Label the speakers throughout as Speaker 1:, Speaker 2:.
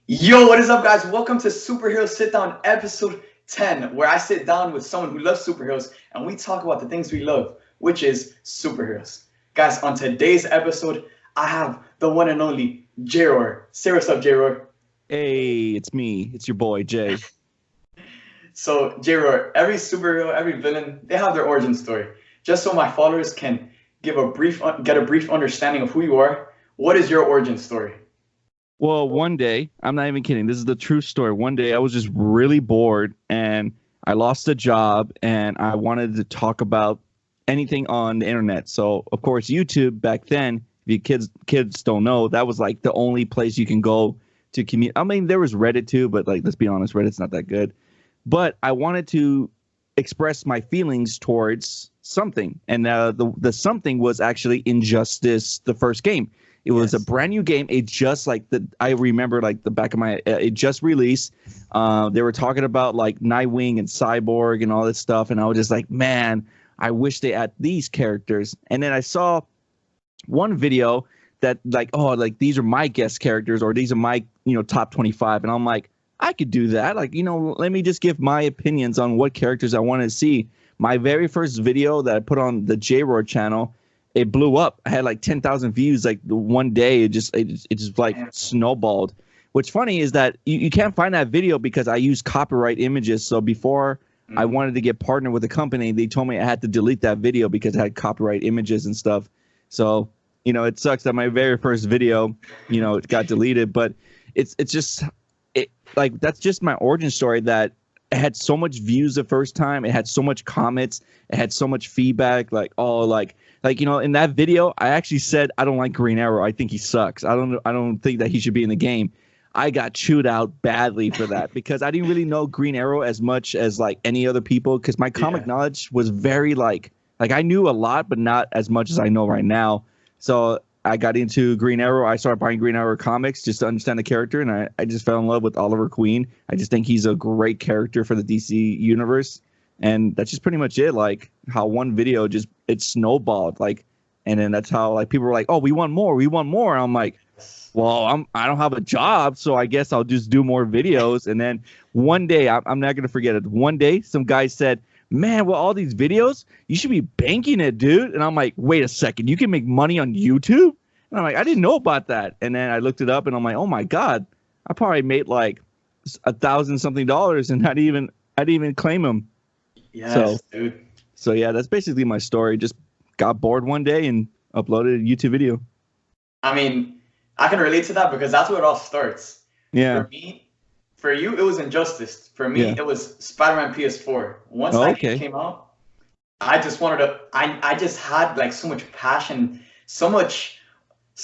Speaker 1: Yo, what is up, guys? Welcome to Superhero Sitdown episode 10, where I sit down with someone who loves superheroes and we talk about the things we love, which is superheroes. Guys, on today's episode, I have the one and only Jaeroar. Say what's up, Jaeroar.
Speaker 2: Hey, it's me. It's your boy, Jay.
Speaker 1: So, Jaeroar, every superhero, every villain, they have their origin story. Just so my followers can get a brief understanding of who you are, what is your origin story?
Speaker 2: Well, one day, I'm not even kidding. This is the true story. One day I was just really bored and I lost a job and I wanted to talk about anything on the internet. So, of course, YouTube back then, if you kids don't know, that was like the only place you can go to communicate. I mean, there was Reddit too, but like let's be honest, Reddit's not that good. But I wanted to express my feelings towards something, and the something was actually Injustice, the first game. It was a brand new game. It just I remember like the back of my it just released. They were talking about like Nightwing and Cyborg and all this stuff, and I was just like, man, I wish they had these characters. And then I saw one video that like, oh, like these are my guest characters or these are my top 25, and I'm like, I could do that. Like, let me just give my opinions on what characters I want to see. My very first video that I put on the Jaeroar channel, it blew up. I had like 10,000 views like the one day. It just like snowballed. What's funny is that you can't find that video because I use copyright images. So before I wanted to get partnered with a company, they told me I had to delete that video because it had copyright images and stuff. So, it sucks that my very first video, it got deleted, but it's just like that's just my origin story, that it had so much views the first time. It had so much comments. It had so much feedback. Like, oh, like in that video, I actually said I don't like Green Arrow. I think he sucks. I don't think that he should be in the game. I got chewed out badly for that because I didn't really know Green Arrow as much as like any other people, because my comic knowledge was very like I knew a lot, but not as much as I know right now. So I got into Green Arrow. I started buying Green Arrow comics just to understand the character, and I just fell in love with Oliver Queen. I just think he's a great character for the DC universe, and that's just pretty much it. Like how one video it snowballed, like, and then that's how like people were like, "Oh, we want more, we want more." I'm like, "Well, I don't have a job, so I guess I'll just do more videos." And then one day, I'm not gonna forget it. One day, some guy said, "Man, with all these videos, you should be banking it, dude." And I'm like, wait a second, you can make money on YouTube? And I'm like, I didn't know about that. And then I looked it up and I'm like, oh my God, I probably made like $1,000 something, and I didn't even claim them.
Speaker 1: Yes, dude.
Speaker 2: So yeah, that's basically my story. Just got bored one day and uploaded a YouTube video.
Speaker 1: I mean, I can relate to that because that's where it all starts.
Speaker 2: Yeah.
Speaker 1: For you, it was Injustice. For me, it was Spider-Man PS4. Once that game came out, I just wanted to. I just had like so much passion, so much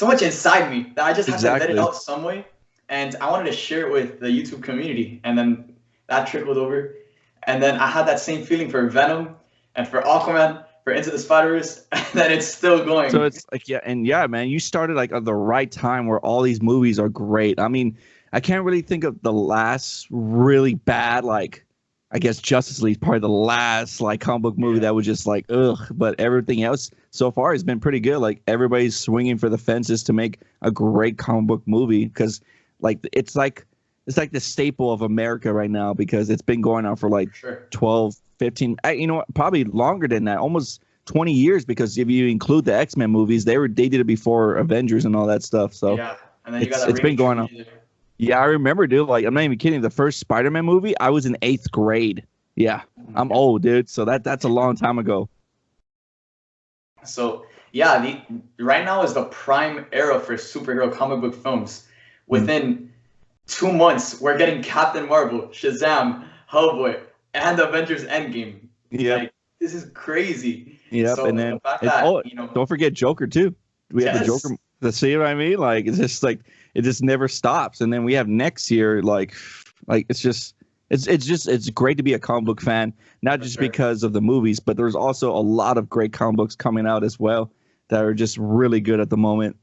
Speaker 1: inside me that I just had to let it out some way, and I wanted to share it with the YouTube community. And then that trickled over, and then I had that same feeling for Venom and for Aquaman, for Into the Spider-Verse, and then it's still going.
Speaker 2: So it's like man, you started like at the right time where all these movies are great. I mean, I can't really think of the last really bad, like, I guess Justice League is probably the last like comic book movie that was just like ugh. But everything else so far has been pretty good. Like everybody's swinging for the fences to make a great comic book movie, because like it's like the staple of America right now, because it's been going on for like 12, 15, probably longer than that, almost 20 years. Because if you include the X-Men movies, they did it before Avengers and all that stuff. So
Speaker 1: and then you got
Speaker 2: it's been going on. Yeah, I remember, dude. Like, I'm not even kidding. The first Spider-Man movie, I was in 8th grade. Yeah, I'm old, dude. So that's a long time ago.
Speaker 1: So yeah, right now is the prime era for superhero comic book films. Within 2 months, we're getting Captain Marvel, Shazam, Hellboy, and Avengers Endgame.
Speaker 2: Yeah,
Speaker 1: like, this is crazy.
Speaker 2: Yeah, so and then don't forget Joker too. We have the Joker. See what I mean? Like, it's just like it just never stops. And then we have next year, like it's great to be a comic book fan, not just because of the movies, but there's also a lot of great comic books coming out as well that are just really good at the moment.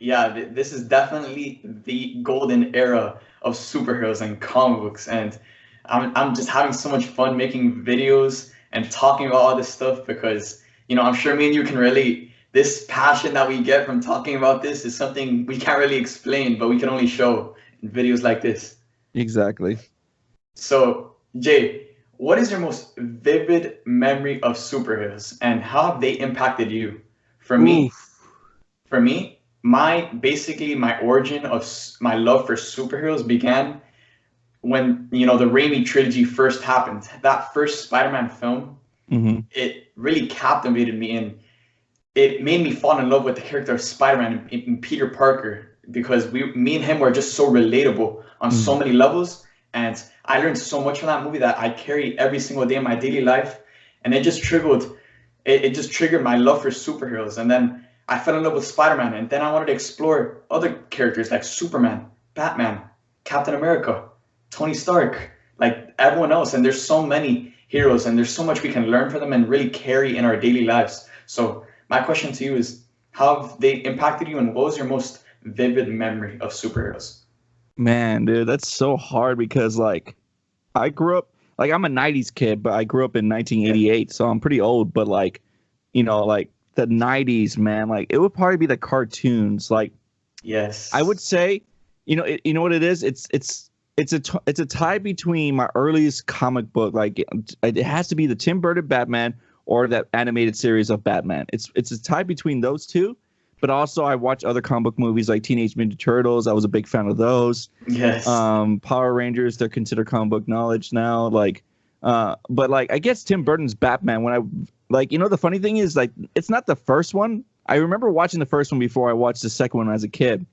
Speaker 1: Yeah, this is definitely the golden era of superheroes and comic books, and I'm just having so much fun making videos and talking about all this stuff because I'm sure me and you can relate. This passion that we get from talking about this is something we can't really explain, but we can only show. in videos like this.
Speaker 2: Exactly.
Speaker 1: So, Jay, what is your most vivid memory of superheroes and how have they impacted you? For me,
Speaker 2: Oof.
Speaker 1: my origin of my love for superheroes began when, you know, the Raimi trilogy first happened. That first Spider-Man film, it really captivated me and it made me fall in love with the character of Spider-Man and Peter Parker because me and him were just so relatable on so many levels. And I learned so much from that movie that I carry every single day in my daily life. And it just triggered my love for superheroes. And then I fell in love with Spider-Man. And then I wanted to explore other characters like Superman, Batman, Captain America, Tony Stark, like everyone else. And there's so many heroes and there's so much we can learn from them and really carry in our daily lives. So my question to you is, how have they impacted you and what was your most vivid memory of superheroes?
Speaker 2: Man, dude, that's so hard because like I grew up like I'm a 90s kid, but I grew up in 1988, so I'm pretty old, but like, you know, like the 90s, man, like it would probably be the cartoons. Like
Speaker 1: yes.
Speaker 2: I would say, you know, you know what it is? It's a tie between my earliest comic book, like it has to be the Tim Burton Batman or that animated series of Batman. It's a tie between those two. But also, I watch other comic book movies like Teenage Mutant Turtles. I was a big fan of those.
Speaker 1: Yes.
Speaker 2: Power Rangers, they're considered comic book knowledge now. Like, but like, I guess Tim Burton's Batman. When I like, you know, the funny thing is like, it's not the first one. I remember watching the first one before I watched the second one as a kid.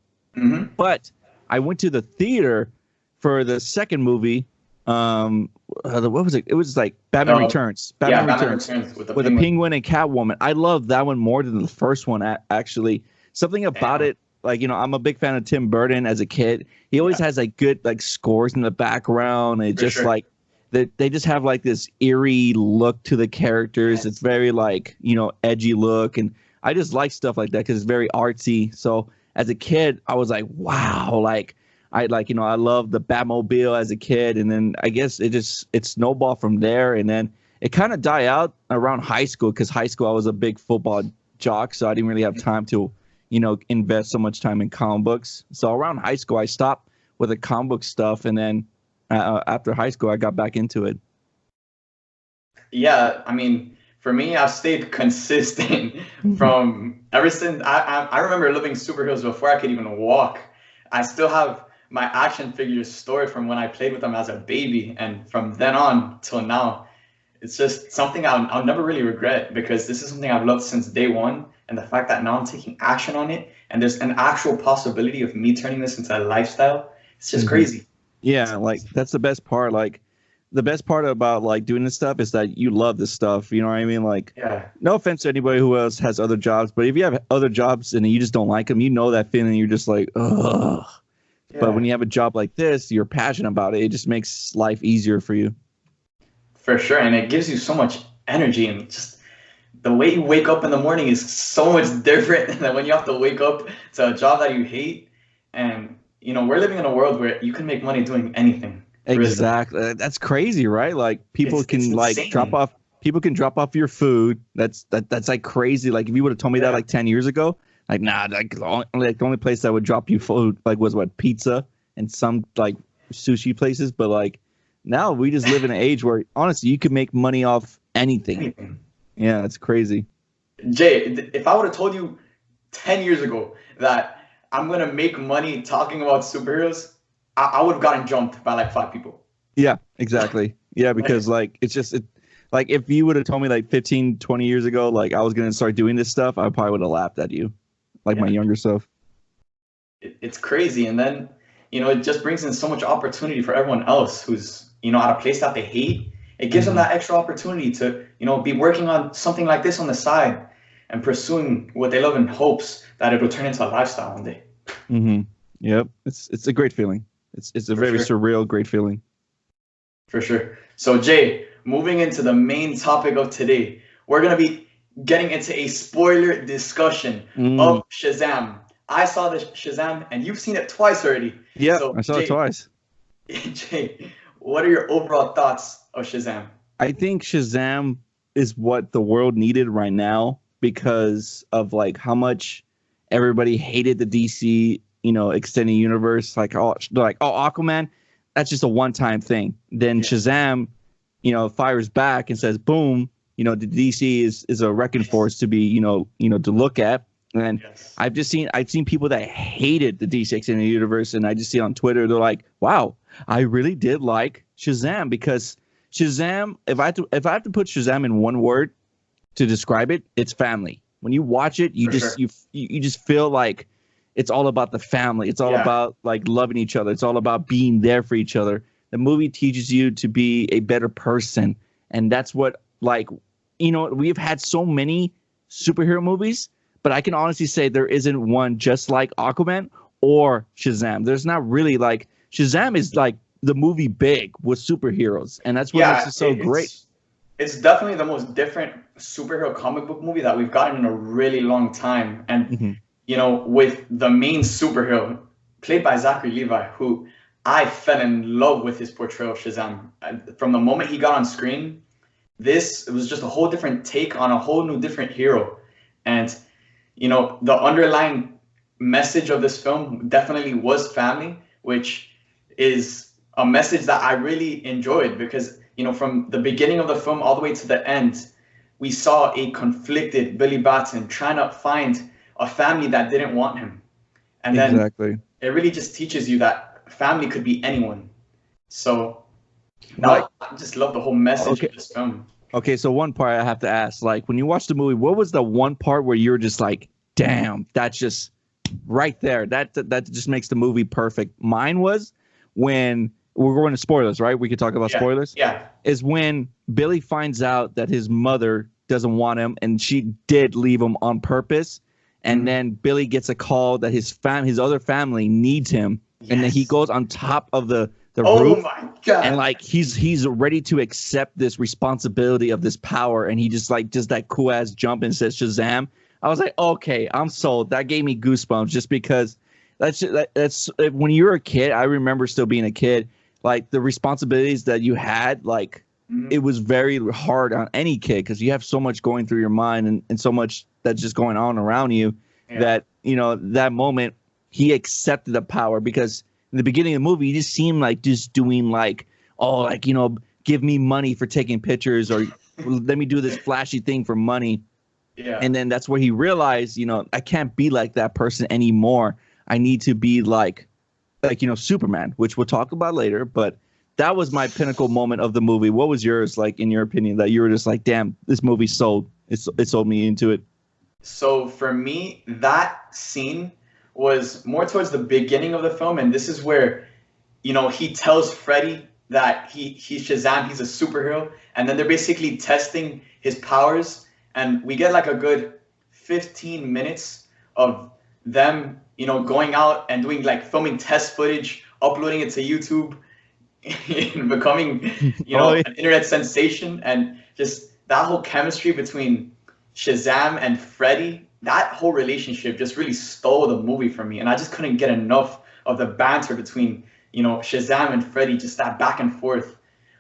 Speaker 2: But I went to the theater for the second movie. What was it? It was like Batman Returns. Batman Returns with the penguin and Catwoman. I love that one more than the first one. Actually, something about it, like, you know, I'm a big fan of Tim Burton as a kid. He always has like good like scores in the background. And just like they just have like this eerie look to the characters. It's very like, you know, edgy look, and I just like stuff like that because it's very artsy. So as a kid, I was like, wow, like. I like, you know, I loved the Batmobile as a kid, and then I guess it snowballed from there, and then it kind of died out around high school because high school I was a big football jock, so I didn't really have time to, you know, invest so much time in comic books. So around high school I stopped with the comic book stuff, and then after high school I got back into it.
Speaker 1: Yeah, I mean, for me, I've stayed consistent from ever since I remember loving superheroes before I could even walk. I still have my action figures stored from when I played with them as a baby, and from then on till now, it's just something I'll never really regret because this is something I've loved since day one, and the fact that now I'm taking action on it, and there's an actual possibility of me turning this into a lifestyle, it's just crazy.
Speaker 2: Yeah, like that's the best part. Like the best part about like doing this stuff is that you love this stuff. You know what I mean? Like, no offense to anybody who else has other jobs, but if you have other jobs and you just don't like them, you know that feeling. You're just like, ugh. But when you have a job like this, you're passionate about it. It just makes life easier for you.
Speaker 1: For sure. And it gives you so much energy, and just the way you wake up in the morning is so much different than when you have to wake up to a job that you hate. And, you know, we're living in a world where you can make money doing anything.
Speaker 2: Exactly. Really. That's crazy, right? Like people can like drop off your food. That's like crazy. Like if you would have told me that like 10 years ago, like, nah, like the only place that would drop you food like was what, pizza and some like sushi places. But like now we just live in an age where honestly you can make money off anything. Yeah, it's crazy.
Speaker 1: Jay, if I would have told you 10 years ago that I'm gonna make money talking about superheroes, I would have gotten jumped by like 5 people.
Speaker 2: Yeah, exactly. Yeah, because like it's just like if you would have told me like 15, 20 years ago, like I was gonna start doing this stuff, I probably would have laughed at you. Like my younger self.
Speaker 1: It's crazy. And then, you know, it just brings in so much opportunity for everyone else who's, you know, at a place that they hate. It gives them that extra opportunity to, you know, be working on something like this on the side and pursuing what they love in hopes that it will turn into a lifestyle one day.
Speaker 2: Yep. It's a great feeling. It's a very surreal, great feeling.
Speaker 1: For sure. So Jay, moving into the main topic of today, we're going to be getting into a spoiler discussion of Shazam. I saw the Shazam, and you've seen it twice already.
Speaker 2: Yeah, so, I saw it twice.
Speaker 1: Jay, what are your overall thoughts of Shazam?
Speaker 2: I think Shazam is what the world needed right now because of like how much everybody hated the DC, extended universe. Like, oh, they're like, oh, Aquaman, that's just a one-time thing. Then Shazam, fires back and says, boom, the DC is a wrecking force to be, to look at. And I've seen people that hated the DC extended universe, and I just see on Twitter, they're like, wow, I really did like Shazam, because Shazam, if I have to put Shazam in one word to describe it, it's family. When you watch it, you just feel like it's all about the family. It's all about like loving each other. It's all about being there for each other. The movie teaches you to be a better person, and that's what, like, we've had so many superhero movies, but I can honestly say there isn't one just like Aquaman or Shazam. There's not really, like, Shazam is like the movie big with superheroes, and that's what makes it so great.
Speaker 1: It's definitely the most different superhero comic book movie that we've gotten in a really long time. And, with the main superhero played by Zachary Levi, who I fell in love with his portrayal of Shazam. From the moment he got on screen, it was just a whole different take on a whole new different hero. And, the underlying message of this film definitely was family, which is a message that I really enjoyed, because, from the beginning of the film all the way to the end, we saw a conflicted Billy Batson trying to find a family that didn't want him. And then it really just teaches you that family could be anyone. So I just love the whole message of this film.
Speaker 2: Okay, so one part I have to ask, like, when you watch the movie, what was the one part where you were just like, damn, that's just right there. That just makes the movie perfect. Mine was when we're going to spoilers, right? We could talk about spoilers.
Speaker 1: Yeah.
Speaker 2: Is when Billy finds out that his mother doesn't want him, and she did leave him on purpose. And then Billy gets a call that his other family needs him. And then he goes on top of the roof.
Speaker 1: Oh my God.
Speaker 2: And like he's ready to accept this responsibility of this power. And he just does that cool ass jump and says Shazam. I was like, okay, I'm sold. That gave me goosebumps, just because that's when you were a kid. I remember still being a kid, like the responsibilities that you had, like it was very hard on any kid, because you have so much going through your mind and so much that's just going on around you that, that moment he accepted the power, because in the beginning of the movie, he just seemed like just doing like, oh, like, give me money for taking pictures, or let me do this flashy thing for money.
Speaker 1: Yeah.
Speaker 2: And then that's where he realized, I can't be like that person anymore. I need to be like, Superman, which we'll talk about later. But that was my pinnacle moment of the movie. What was yours, like, in your opinion, that you were just like, damn, this movie sold. It sold me into it?
Speaker 1: So for me, that scene was more towards the beginning of the film. And this is where, he tells Freddy that he's Shazam, he's a superhero. And then they're basically testing his powers. And we get like a good 15 minutes of them, going out and doing like filming test footage, uploading it to YouTube, and becoming, an internet sensation. And just that whole chemistry between Shazam and Freddy, that whole relationship just really stole the movie from me. And I just couldn't get enough of the banter between, Shazam and Freddy, just that back and forth.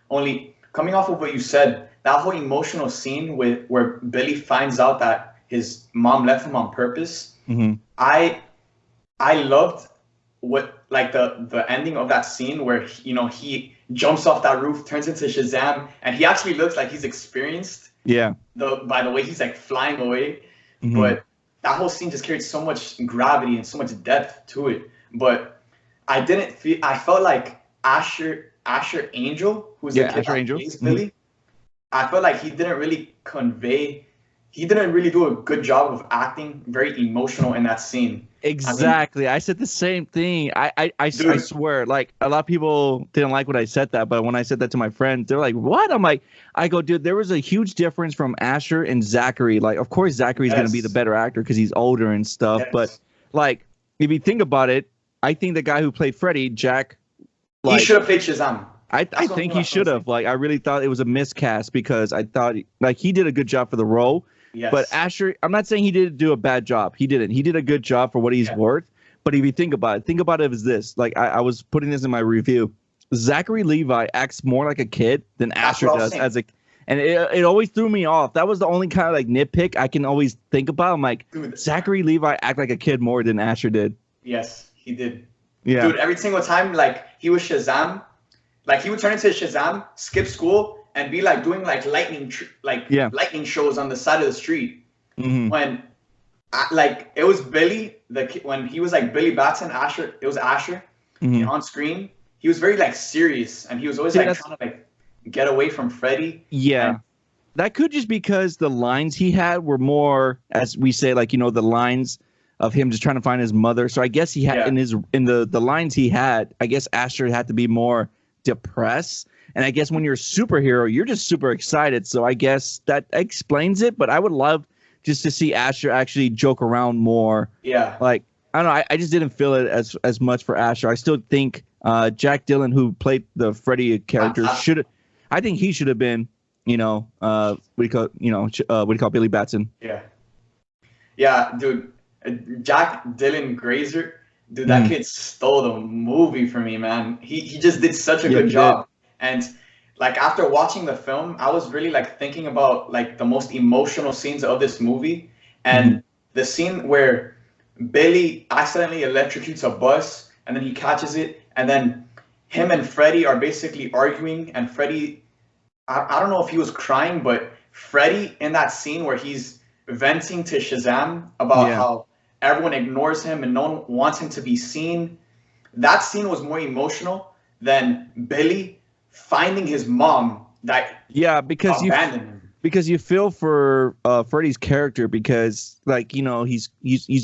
Speaker 1: Only coming off of what you said, that whole emotional scene where Billy finds out that his mom left him on purpose, I loved what, like, the ending of that scene where, he jumps off that roof, turns into Shazam, and he actually looks like he's experienced.
Speaker 2: Yeah.
Speaker 1: By the way he's like flying away. But that whole scene just carried so much gravity and so much depth to it. But I felt like Asher Angel, who's the kid that plays Billy, I felt like he didn't really do a good job of acting very emotional in that scene.
Speaker 2: Exactly. I said the same thing. I swear, like, a lot of people didn't like what I said that, but when I said that to my friends, they're like, what? I go, dude, there was a huge difference from Asher and Zachary. Like, of course, Zachary's going to be the better actor because he's older and stuff. Yes. But, like, if you think about it, I think the guy who played Freddy, Jack,
Speaker 1: he should have played Shazam.
Speaker 2: I think he should have. Like, I really thought it was a miscast, because I thought, like, he did a good job for the role.
Speaker 1: Yes.
Speaker 2: But Asher, I'm not saying he didn't do a bad job. He didn't. He did a good job for what he's worth. But if you think about it as this. Like, I was putting this in my review. Zachary Levi acts more like a kid than Asher does and it always threw me off. That was the only kind of like nitpick I can always think about. I'm like, Zachary Levi act like a kid more than Asher did.
Speaker 1: Yes, He did.
Speaker 2: Yeah.
Speaker 1: Dude, every single time, like, he was Shazam, like, he would turn into Shazam, skip school, and be, like, doing, like, lightning shows on the side of the street. When, like, it was Billy, when he was, like, Billy Batson, Asher, it was Asher, on screen. He was very, like, serious, and he was always, like, trying to, like, get away from Freddy.
Speaker 2: Yeah. That could just because the lines he had were more, as we say, like, you know, the lines of him just trying to find his mother. So I guess he had in the lines he had, I guess Asher had to be more depressed. And I guess when you're a superhero, you're just super excited. So I guess that explains it. But I would love just to see Asher actually joke around more.
Speaker 1: Yeah.
Speaker 2: Like, I don't know. I just didn't feel it as much for Asher. I still think Jack Dillon, who played the Freddy character, I think he should have been, you know, what do you call Billy Batson?
Speaker 1: Yeah. Yeah, dude. Jack Dylan Grazer, dude, that kid stole the movie for me, man. He just did such a good job. And like after watching the film, I was really like thinking about like the most emotional scenes of this movie. And the scene where Billy accidentally electrocutes a bus and then he catches it, and then him and Freddy are basically arguing, and Freddy, I don't know if he was crying, but Freddy in that scene where he's venting to Shazam about how everyone ignores him and no one wants him to be seen. That scene was more emotional than Billy finding his mom that
Speaker 2: because
Speaker 1: abandoned him.
Speaker 2: Because you feel for Freddy's character, because like, you know, he's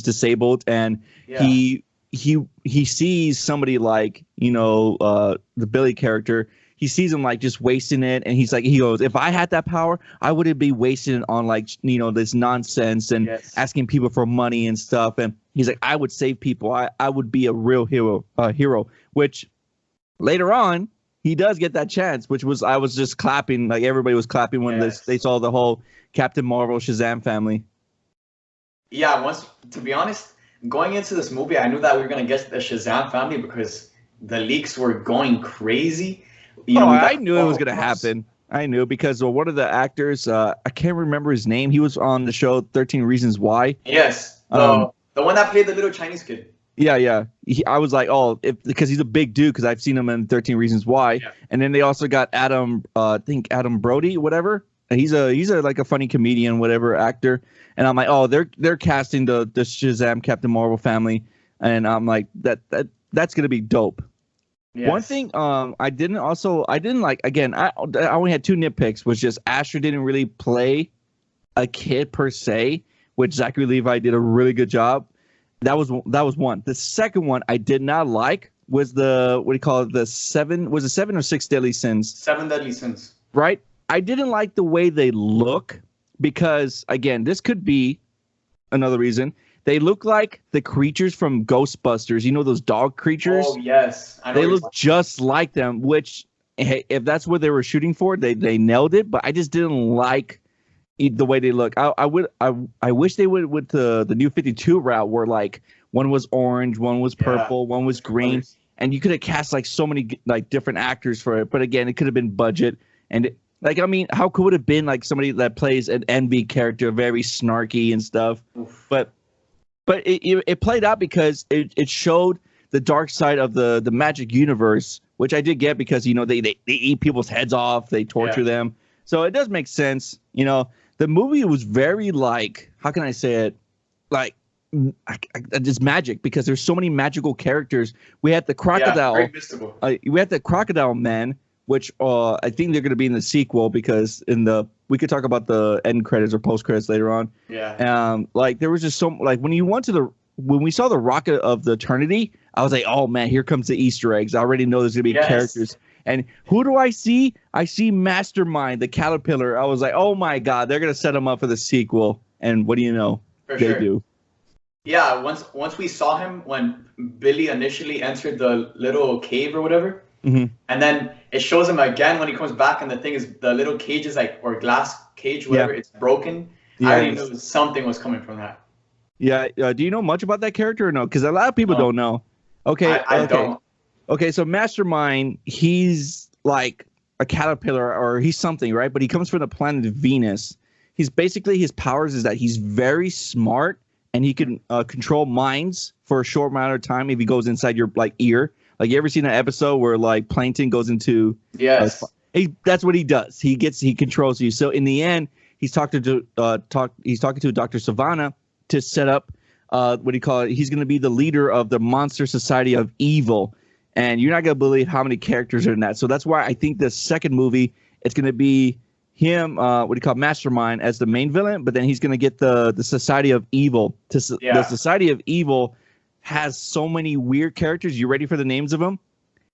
Speaker 2: disabled, and he sees somebody like, you know, the Billy character. He sees him like just wasting it, and he goes, if I had that power, I wouldn't be wasting it on like, you know, this nonsense and asking people for money and stuff. And he's like, I would save people. I would be a real hero. Which later on he does get that chance, which was, I was just clapping, like everybody was clapping when they saw the whole Captain Marvel Shazam family.
Speaker 1: Yeah, to be honest, going into this movie, I knew that we were gonna get the Shazam family because the leaks were going crazy.
Speaker 2: I knew it was going to happen. I knew because one of the actors, I can't remember his name. He was on the show 13 Reasons Why.
Speaker 1: Yes, the one that played the little Chinese kid.
Speaker 2: Yeah. I was like, because he's a big dude, because I've seen him in 13 Reasons Why. Yeah. And then they also got Adam, I think Adam Brody, whatever. He's a like a funny comedian, whatever actor. And I'm like, they're casting the Shazam Captain Marvel family, and I'm like, that's going to be dope. Yes. One thing I didn't like, again, I only had two nitpicks, was just Asher didn't really play a kid per se, which Zachary Levi did a really good job. That was one. The second one I did not like was the 7 or 6 deadly sins.
Speaker 1: 7 deadly sins.
Speaker 2: Right? I didn't like the way they look, because again, this could be another reason. They look like the creatures from Ghostbusters. You know, those dog creatures?
Speaker 1: Oh, yes.
Speaker 2: They look just like them, which, if that's what they were shooting for, they nailed it. But I just didn't like the way they look. I wish they would with the New 52 route, where like one was orange, one was purple, one was green. And you could have cast like so many like different actors for it. But again, it could have been budget. And how could it have been like somebody that plays an Envy character, very snarky and stuff? Oof. But it played out because it showed the dark side of the magic universe, which I did get, because, you know, they eat people's heads off, they torture them. So it does make sense. You know, the movie was very like, how can I say it? Like, it's magic, because there's so many magical characters. We had the crocodile. Very mystical. We had the crocodile man, which I think they're going to be in the sequel, because we could talk about the end credits or post credits later on. Yeah. Like there was just so, like when we saw the Rocket of the Eternity, I was like, oh man, here comes the Easter eggs. I already know there's going to be characters. And who do I see? I see Mastermind, the caterpillar. I was like, oh my God, they're going to set him up for the sequel. And what do you know? They do.
Speaker 1: Yeah. Once we saw him when Billy initially entered the little cave or whatever. Mm-hmm. And then it shows him again when he comes back, and the thing is, the little cage is like, or glass cage, whatever, it's broken. I already knew something was coming from that.
Speaker 2: Yeah. Do you know much about that character or no? Because a lot of people don't know. Okay.
Speaker 1: I don't.
Speaker 2: Okay, so Mastermind, he's like a caterpillar, or he's something, right? But he comes from the planet Venus. He's basically, his powers is that he's very smart and he can control minds for a short amount of time if he goes inside your like ear. Like, you ever seen that episode where like Plankton goes into?
Speaker 1: Yes.
Speaker 2: That's what he does. He controls you. So in the end, he's talking to Dr. Savannah to set up what do you call it? He's going to be the leader of the Monster Society of Evil, and you're not going to believe how many characters are in that. So that's why I think the second movie, it's going to be him, what do you call it, Mastermind, as the main villain, but then he's going to get the Society of Evil. The Society of Evil has so many weird characters. You ready for the names of them?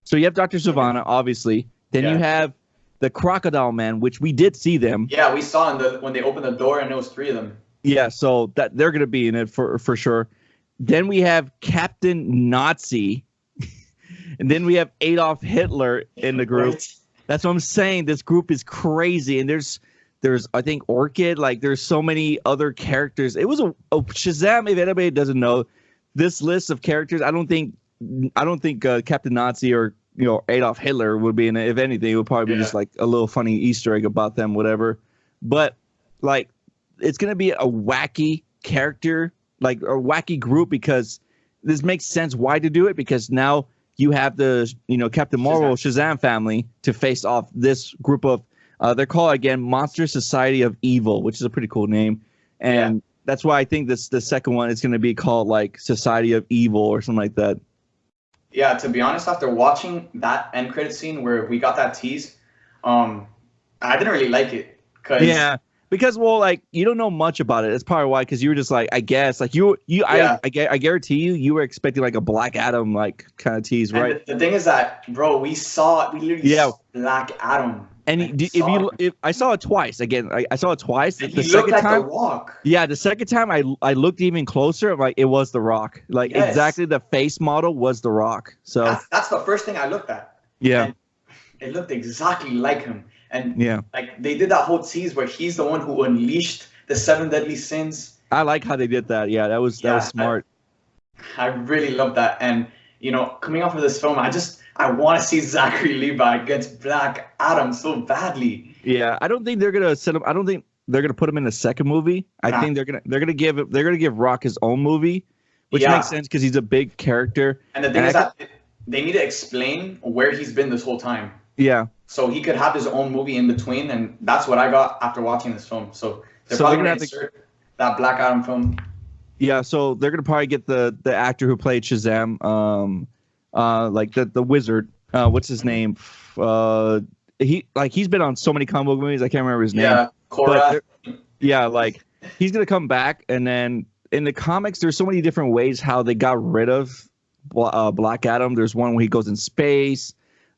Speaker 2: So you have Dr. Savannah, obviously. Then you have the Crocodile Man, which we did see them.
Speaker 1: Yeah, we saw when they opened the door, and there was 3 of them.
Speaker 2: Yeah, so that they're going to be in it for sure. Then we have Captain Nazi, and then we have Adolf Hitler in the group. Right. That's what I'm saying. This group is crazy, and there's I think Orchid. Like, there's so many other characters. It was a Shazam. If anybody doesn't know, this list of characters, I don't think Captain Nazi or Adolf Hitler would be in it. If anything, it would probably be just like a little funny Easter egg about them, whatever. But like, it's gonna be a wacky character, like a wacky group, because this makes sense why to do it, because now you have the Captain Marvel Shazam family to face off this group of they're called again Monster Society of Evil, which is a pretty cool name, and that's why I think the second one is gonna be called like Society of Evil or something like that.
Speaker 1: Yeah, to be honest, after watching that end credit scene where we got that tease, I didn't really like it.
Speaker 2: Because like, you don't know much about it. That's probably why, because you were just like, I guess, like I guarantee you were expecting like a Black Adam like kind of tease, right?
Speaker 1: The thing is that, bro, we literally saw Black Adam.
Speaker 2: And if I saw it twice again, I saw it twice.
Speaker 1: And the second time, The Rock.
Speaker 2: Yeah, the second time I looked even closer, like it was The Rock. Like exactly the face model was The Rock. So
Speaker 1: that's the first thing I looked at.
Speaker 2: Yeah,
Speaker 1: and it looked exactly like him. And like they did that whole tease where he's the one who unleashed the 7 deadly sins.
Speaker 2: I like how they did that. Yeah, that was smart.
Speaker 1: I really love that. And coming off of this film, I want to see Zachary Levi against Black Adam so badly.
Speaker 2: Yeah, I don't think they're gonna set him. I don't think they're gonna put him in the second movie. I think they're gonna give Rock his own movie, which makes sense because he's a big character.
Speaker 1: And the thing is that they need to explain where he's been this whole time.
Speaker 2: Yeah.
Speaker 1: So he could have his own movie in between, and that's what I got after watching this film. So they're probably gonna insert that Black Adam film.
Speaker 2: Yeah, so they're gonna probably get the actor who played Shazam, like the wizard. What's his name? He's been on so many comic book movies. I can't remember his name.
Speaker 1: Yeah, Korra.
Speaker 2: Like he's gonna come back, and then in the comics, there's so many different ways how they got rid of Black Adam. There's one where he goes in space.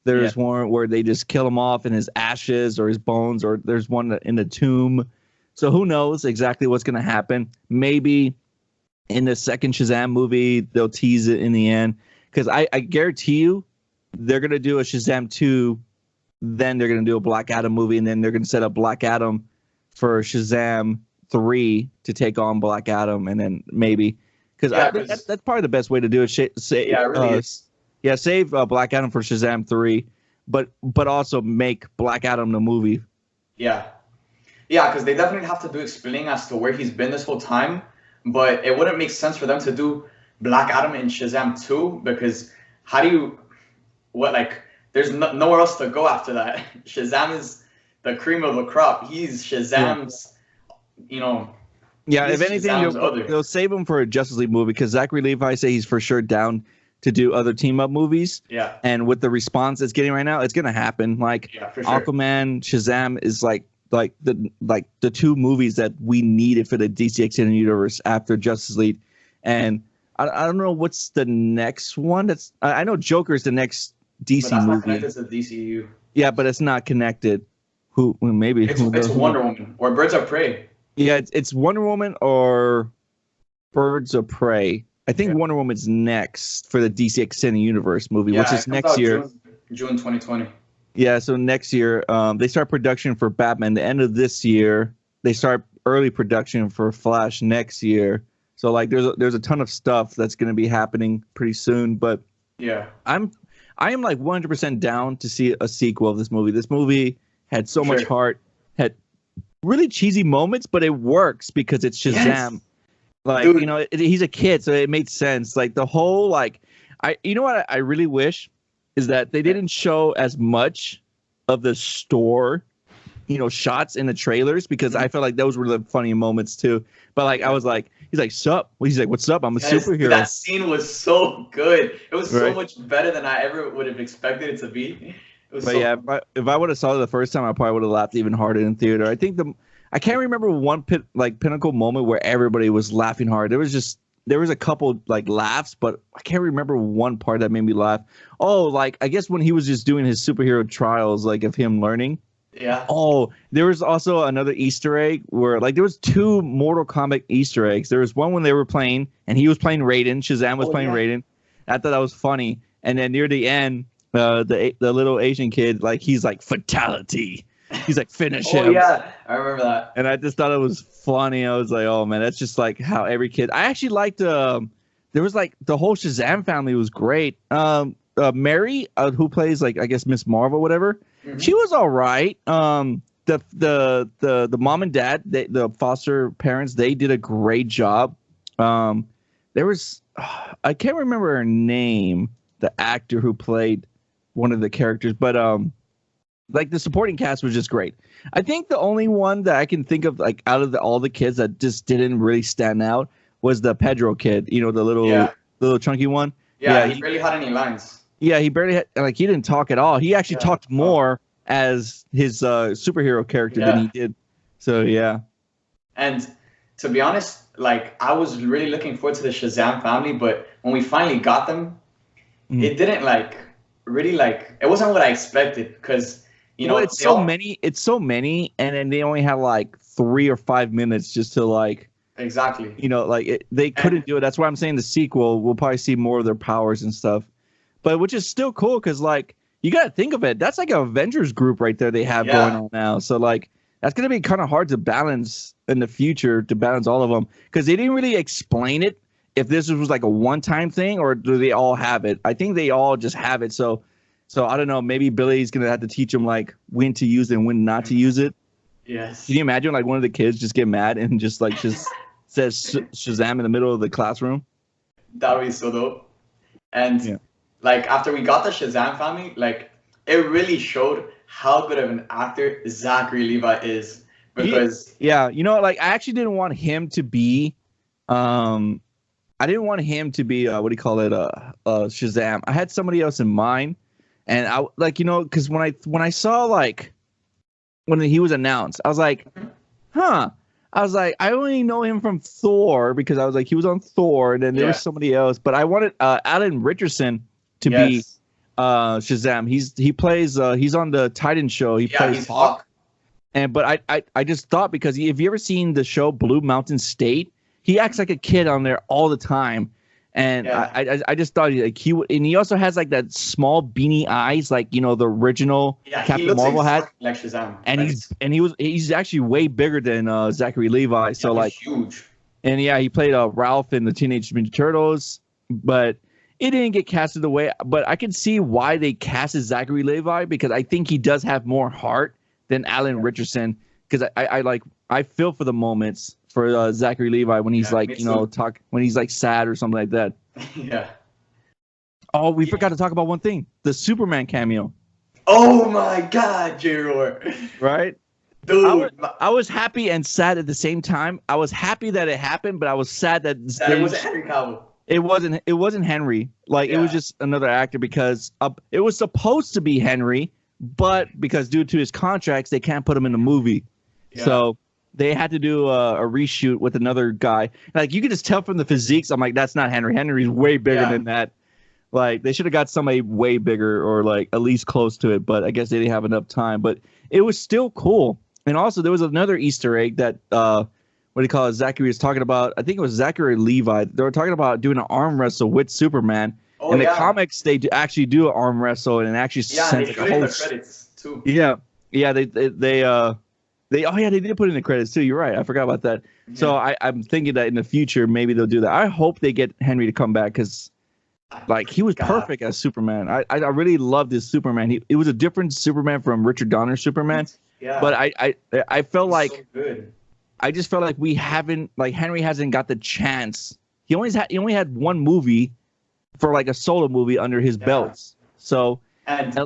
Speaker 2: There's one where they just kill him off in his ashes or his bones, or there's one in the tomb. So who knows exactly what's going to happen? Maybe in the second Shazam movie, they'll tease it in the end. Because I guarantee you, they're going to do a Shazam 2, then they're going to do a Black Adam movie, and then they're going to set up Black Adam for Shazam 3 to take on Black Adam, and then maybe. Because that's probably the best way to do it.
Speaker 1: It really is.
Speaker 2: Yeah, save Black Adam for Shazam 3, but also make Black Adam the movie.
Speaker 1: Yeah, because they definitely have to do explaining as to where he's been this whole time, but it wouldn't make sense for them to do Black Adam in Shazam 2, because there's nowhere else to go after that. Shazam is the cream of the crop. He's Shazam's,
Speaker 2: Yeah, if anything, they'll save him for a Justice League movie, because Zachary Levi say he's for sure down to do other team up movies.
Speaker 1: Yeah.
Speaker 2: And with the response it's getting right now, it's gonna happen. Like
Speaker 1: for sure.
Speaker 2: Aquaman, Shazam is like the 2 movies that we needed for the DC Extended Universe after Justice League. And I don't know what's the next one. I know Joker's the next DC movie.
Speaker 1: Not connected to DCU.
Speaker 2: Yeah, but it's not connected.
Speaker 1: It's Wonder Woman or Birds of Prey.
Speaker 2: Yeah, it's Wonder Woman or Birds of Prey. I think Wonder Woman's next for the DC Extended Universe movie, which is next year.
Speaker 1: June 2020.
Speaker 2: Yeah, so next year, they start production for Batman. The end of this year, they start early production for Flash next year. So like, there's a ton of stuff that's going to be happening pretty soon. But I am like 100% down to see a sequel of this movie. This movie had so much heart, had really cheesy moments, but it works because it's Shazam. Like,
Speaker 1: Dude.
Speaker 2: you know, he's a kid, so it made sense. Like the whole like, you know what I really wish is that they didn't show as much of the store, you know, shots in the trailers, because I felt like those were the funny moments too. But like, I was like, he's like, "Sup?" He's like, "What's up? I'm a superhero."
Speaker 1: That scene was so good. It was
Speaker 2: right.
Speaker 1: so much better than I ever would have expected it to be. It was
Speaker 2: but
Speaker 1: so
Speaker 2: yeah, if I would have saw it the first time, I probably would have laughed even harder in theater. I think I can't remember one pinnacle moment where everybody was laughing hard. There was a couple like laughs, but I can't remember one part that made me laugh. Oh, like I guess when he was just doing his superhero trials, like of him learning.
Speaker 1: Yeah.
Speaker 2: Oh, there was also another Easter egg where like there was 2 Mortal Kombat Easter eggs. There was one when they were playing and he was playing Raiden. Shazam was playing Raiden. I thought that was funny. And then near the end, the little Asian kid, like he's like fatality. He's like finish him.
Speaker 1: Oh yeah, I remember that.
Speaker 2: And I just thought it was funny. I was like, oh man, that's just like how every kid. I actually liked. There was like the whole Shazam family was great. Mary, who plays like I guess Miss Marvel, whatever. Mm-hmm. She was all right. The mom and dad, the foster parents, they did a great job. There was I can't remember her name, the actor who played one of the characters, but like the supporting cast was just great. I think the only one that I can think of like out of all the kids that just didn't really stand out was the Pedro kid, you know, the little chunky one.
Speaker 1: Yeah, he barely had any lines.
Speaker 2: Yeah, he barely had, like, he didn't talk at all. He actually talked more as his superhero character than he did. So, yeah.
Speaker 1: And to be honest, like, I was really looking forward to the Shazam family, but when we finally got them, it didn't, like, really, like, it wasn't what I expected, because, you know,
Speaker 2: it's so many, and then they only had, like, 3 or 5 minutes just to, like,
Speaker 1: exactly.
Speaker 2: You know, like, they couldn't do it. That's why I'm saying the sequel, we'll probably see more of their powers and stuff. But which is still cool because, like, you got to think of it. That's like an Avengers group right there they have going on now. So, like, that's going to be kind of hard to balance in the future, to balance all of them. Because they didn't really explain it, if this was like a one-time thing or do they all have it. I think they all just have it. So I don't know. Maybe Billy's going to have to teach them, like, when to use it and when not to use it.
Speaker 1: Yes.
Speaker 2: Can you imagine, like, one of the kids just get mad and just says Shazam in the middle of the classroom?
Speaker 1: That would be so dope. And like, after we got the Shazam family, like, it really showed how good of an actor Zachary Levi is. Because
Speaker 2: you know, like, I actually didn't want him to be what do you call it, Shazam. I had somebody else in mind, and I, like, you know, because when I saw, like, when he was announced, I was like, I was like, I only know him from Thor, because I was like, he was on Thor, and then there was somebody else. But I wanted Alan Richardson to be Shazam. He plays he's on the Titan show. He plays Hawk. But I just thought, because if you ever seen the show Blue Mountain State, he acts like a kid on there all the time. And I just thought, like, he would, and he also has like that small beanie eyes, like, you know, the original Captain Marvel had.
Speaker 1: Like Shazam.
Speaker 2: And he's actually way bigger than Zachary Levi. So like
Speaker 1: huge.
Speaker 2: And he played Ralph in the Teenage Mutant Ninja Turtles, but it didn't get casted the way. But I can see why they casted Zachary Levi, because I think he does have more heart than Alan Richardson. Because I feel for the moments for Zachary Levi when he's like, you know, when he's like sad or something like that.
Speaker 1: Yeah.
Speaker 2: Oh, we forgot to talk about one thing: the Superman cameo.
Speaker 1: Oh my God, Jaeroar!
Speaker 2: Right,
Speaker 1: dude.
Speaker 2: I was happy and sad at the same time. I was happy that it happened, but I was sad that
Speaker 1: it wasn't Henry Cavill.
Speaker 2: It wasn't Henry. Like, it was just another actor, because it was supposed to be Henry, but because due to his contracts, they can't put him in the movie. Yeah. So they had to do a reshoot with another guy. Like, you could just tell from the physiques. I'm like, that's not Henry. Henry's way bigger than that. Like, they should have got somebody way bigger, or like at least close to it. But I guess they didn't have enough time. But it was still cool. And also, there was another Easter egg that what do you call it? Zachary was talking about. I think it was Zachary Levi. They were talking about doing an arm wrestle with Superman. Oh, in the comics, they actually do an arm wrestle, and actually send like a whole. The credits too. Yeah. They did put in the credits too. You're right. I forgot about that. Yeah. So I'm thinking that in the future maybe they'll do that. I hope they get Henry to come back, because like, he was perfect as Superman. I really loved his Superman. It was a different Superman from Richard Donner's Superman. Yeah. But I felt like. So good. I just felt like we haven't, like Henry hasn't got the chance. He only had one movie for like a solo movie under his belts. So
Speaker 1: and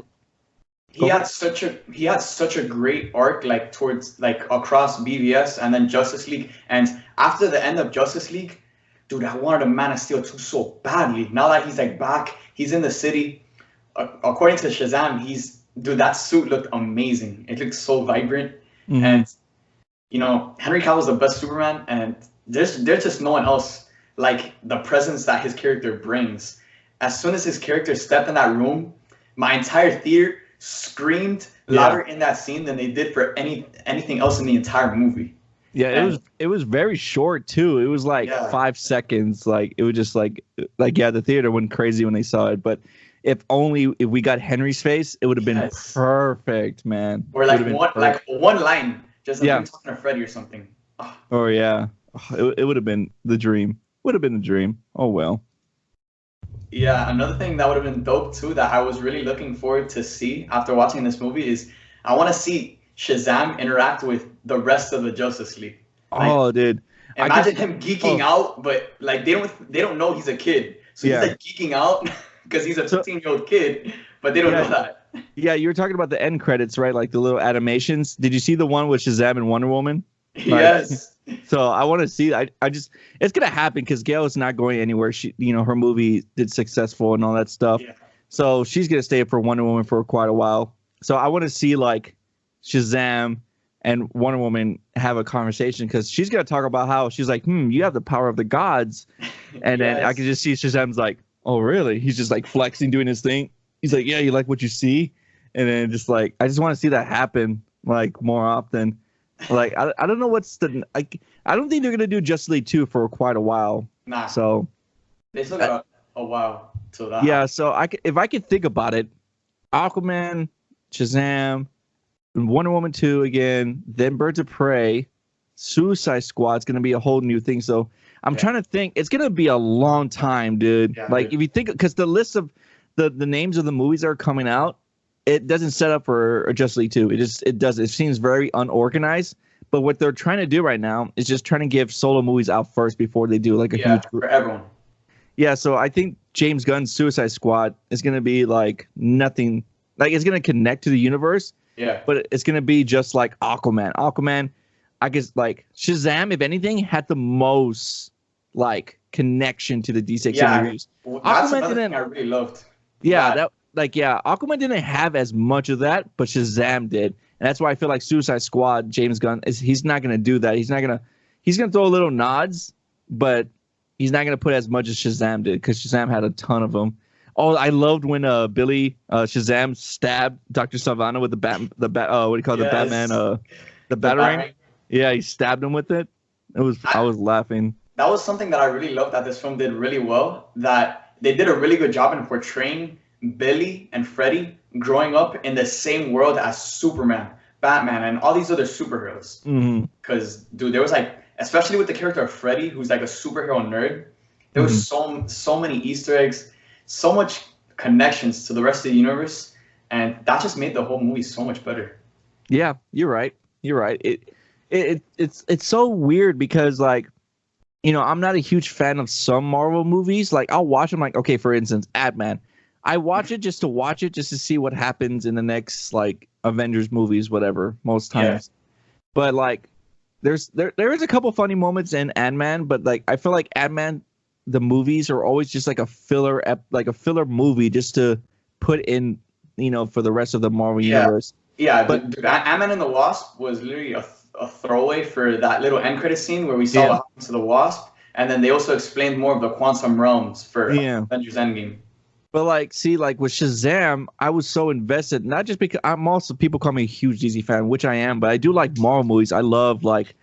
Speaker 1: he had such a great arc, like towards like across BVS and then Justice League. And after the end of Justice League, dude, I wanted a Man of Steel 2 so badly. Now that he's like back, he's in the city. According to Shazam, that suit looked amazing. It looked so vibrant. Mm-hmm. And you know, Henry Cavill's the best Superman, and there's just no one else like the presence that his character brings. As soon as his character stepped in that room, my entire theater screamed louder in that scene than they did for anything else in the entire movie.
Speaker 2: Yeah, it was very short too. It was like 5 seconds. Like it was just like the theater went crazy when they saw it. But if we got Henry's face, it would have been perfect, man.
Speaker 1: Or like one line, just like talking to Freddy or something.
Speaker 2: Oh yeah, it would have been the dream. Would have been the dream. Oh well.
Speaker 1: Yeah, another thing that would have been dope too that I was really looking forward to see after watching this movie is I want to see Shazam interact with the rest of the Justice League. Like,
Speaker 2: dude.
Speaker 1: Imagine him geeking out, but like they don't know he's a kid. So he's like geeking out because he's a 15-year-old kid, but they don't know that.
Speaker 2: Yeah, you were talking about the end credits, right? Like the little animations. Did you see the one with Shazam and Wonder Woman?
Speaker 1: Yes.
Speaker 2: So I want to see. It's gonna happen because Gail is not going anywhere. She, her movie did successful and all that stuff. Yeah. So she's gonna stay for Wonder Woman for quite a while. So I want to see like Shazam and Wonder Woman have a conversation because she's gonna talk about how she's like, you have the power of the gods, and then I can just see Shazam's like, oh really? He's just like flexing, doing his thing. He's like, yeah, you like what you see, and then just like I just want to see that happen like more often. Like I don't know what's I don't think they're gonna do Justice League 2 for quite a while.
Speaker 1: Nah.
Speaker 2: So
Speaker 1: they still got a while till that.
Speaker 2: Yeah. So if I could think about it, Aquaman, Shazam, Wonder Woman 2 again, then Birds of Prey, Suicide Squad's gonna be a whole new thing. So I'm trying to think. It's gonna be a long time, dude. Yeah, like if you think, because the list of the names of the movies that are coming out, it doesn't set up for Justice League 2. It seems very unorganized. But what they're trying to do right now is just trying to give solo movies out first before they do like a huge group.
Speaker 1: For everyone.
Speaker 2: Yeah, so I think James Gunn's Suicide Squad is going to be like nothing. Like it's going to connect to the universe.
Speaker 1: Yeah.
Speaker 2: But it's going to be just like Aquaman. Aquaman, I guess like Shazam, if anything, had the most like connection to the DC universe.
Speaker 1: Well, that's another thing I really loved.
Speaker 2: Yeah, Aquaman didn't have as much of that, but Shazam did. And that's why I feel like Suicide Squad, James Gunn, he's not going to do that. He's going to throw little nods, but he's not going to put as much as Shazam did because Shazam had a ton of them. Oh, I loved when Shazam stabbed Dr. Sivana with the Batman, the Batarang. Yeah, he stabbed him with it. I was laughing.
Speaker 1: That was something that I really loved that this film did really well, that they did a really good job in portraying Billy and Freddy growing up in the same world as Superman, Batman, and all these other superheroes. Because, dude, there was like, especially with the character of Freddy, who's like a superhero nerd, there was so many Easter eggs, so much connections to the rest of the universe, and that just made the whole movie so much better.
Speaker 2: Yeah, you're right. It's so weird because like, I'm not a huge fan of some Marvel movies. Like I'll watch them like, okay, for instance, Ant-Man. I watch it just to see what happens in the next like Avengers movies, whatever, most times. Yeah. But like there is a couple funny moments in Ant-Man, but like I feel like Ant-Man, the movies are always just like a filler movie just to put in, for the rest of the Marvel universe.
Speaker 1: Yeah, but dude, Ant-Man and the Wasp was literally a throwaway for that little end credit scene where we saw what happened to the Wasp, and then they also explained more of the quantum realms for Avengers Endgame.
Speaker 2: But like, see, like with Shazam, I was so invested. Not just because people call me a huge DC fan, which I am, but I do like Marvel movies. I love like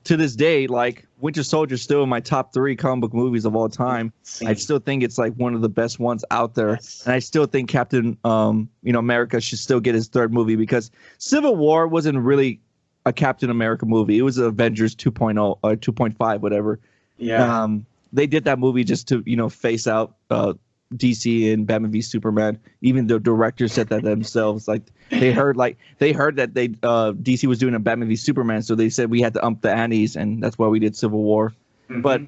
Speaker 2: to this day, like Winter Soldier is still in my top 3 comic book movies of all time. I still think it's like one of the best ones out there, and I still think Captain, America should still get his 3rd movie because Civil War wasn't really a Captain America movie. It was Avengers 2.0 or 2.5, whatever.
Speaker 1: Yeah.
Speaker 2: They did that movie just to face out DC and Batman v Superman. Even the directors said that themselves. Like they heard that they DC was doing a Batman v Superman, so they said we had to ump the antes, and that's why we did Civil War. Mm-hmm. But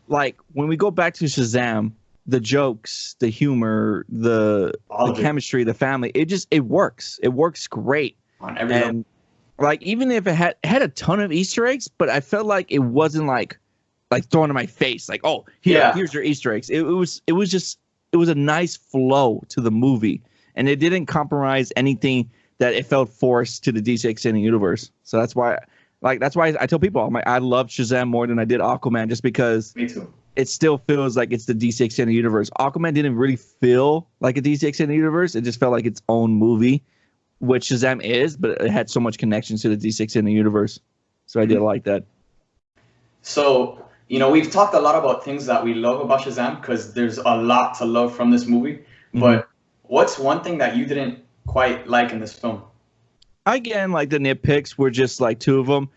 Speaker 2: like when we go back to Shazam, the jokes, the humor, the chemistry, the family, it works. It works great. On every level. Like even if it had a ton of Easter eggs, but I felt like it wasn't like thrown in my face, like, oh, here's your Easter eggs. It was a nice flow to the movie, and it didn't compromise anything that it felt forced to the DC Extended Universe. So that's why I tell people I love Shazam more than I did Aquaman, just because
Speaker 1: me too.
Speaker 2: It still feels like it's the DC Extended Universe. Aquaman didn't really feel like a DC Extended Universe. It just felt like its own movie, which Shazam is, but it had so much connection to the DC Extended Universe. So I did like that.
Speaker 1: So, we've talked a lot about things that we love about Shazam because there's a lot to love from this movie. Mm-hmm. But what's one thing that you didn't quite like in this film?
Speaker 2: Again, like the nitpicks were just like two of them.